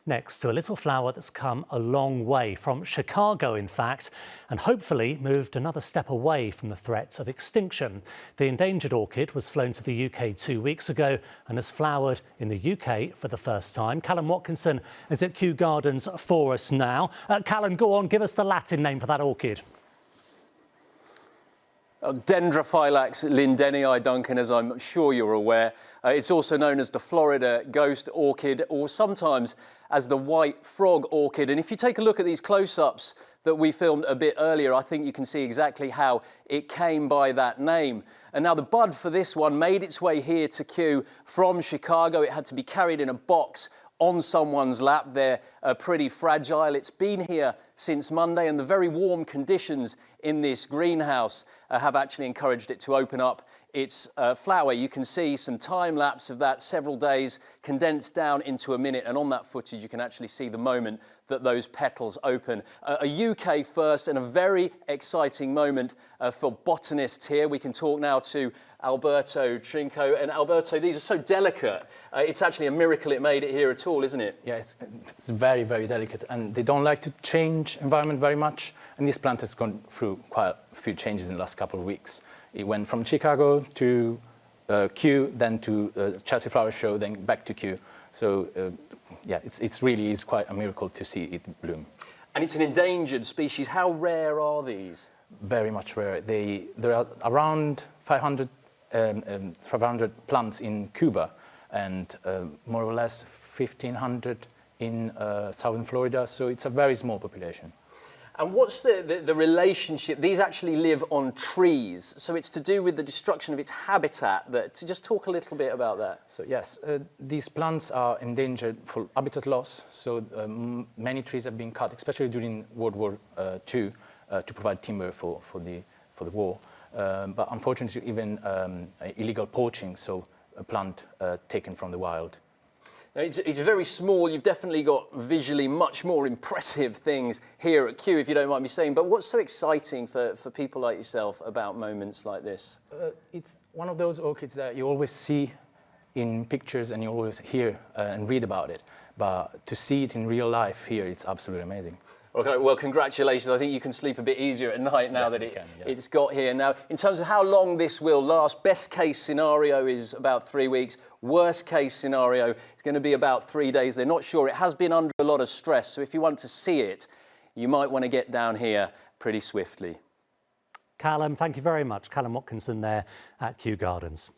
Next to a little flower that's come a long way from Chicago, in fact, and hopefully moved another step away from the threat of extinction. The endangered orchid was flown to the UK 2 weeks ago and has flowered in the UK for the first time. Callum Watkinson is at Kew Gardens for us now. Callum, go on, give us the Latin name for that orchid. Dendrophylax lindenii, Duncan, as I'm sure you're aware. It's also known as the Florida ghost orchid, or sometimes as the white frog orchid. And if you take a look at these close-ups that we filmed a bit earlier, I think you can see exactly how it came by that name. And now the bud for this one made its way here to Kew from Chicago. It had to be carried in a box on someone's lap. They're pretty fragile. It's been here since Monday, and the very warm conditions in this greenhouse have actually encouraged it to open up its flower. You can see some time lapse of that, several days condensed down into a minute, and on that footage you can actually see the moment that those petals open. A UK first and a very exciting moment for botanists here. We can talk now to Alberto Trinco. And Alberto, these are so delicate. It's actually a miracle it made it here at all, isn't it? Yeah, it's very, very delicate, and they don't like to change environment very much. And this plant has gone through quite a few changes in the last couple of weeks. It went from Chicago to Kew, then to Chelsea Flower Show, then back to Kew. So yeah, it's really is quite a miracle to see it bloom. And it's an endangered species. How rare are these? Very much rare. There are around 500 plants in Cuba, and more or less 1,500 in southern Florida. So it's a very small population. And what's the relationship? These actually live on trees, so it's to do with the destruction of its habitat. Just talk a little bit about that. So yes, these plants are endangered for habitat loss. So many trees have been cut, especially during World War II, to provide timber for the war. But unfortunately, even illegal poaching, so a plant taken from the wild. Now, it's very small. You've definitely got visually much more impressive things here at Kew, if you don't mind me saying. But what's so exciting for people like yourself about moments like this? It's one of those orchids that you always see in pictures and you always hear and read about it. But to see it in real life here, it's absolutely amazing. Okay, well, congratulations. I think you can sleep a bit easier at night now that it's got here. Now, in terms of how long this will last, best case scenario is about 3 weeks. Worst case scenario is going to be about 3 days. They're not sure. It has been under a lot of stress. So if you want to see it, you might want to get down here pretty swiftly. Callum, thank you very much. Callum Watkinson there at Kew Gardens.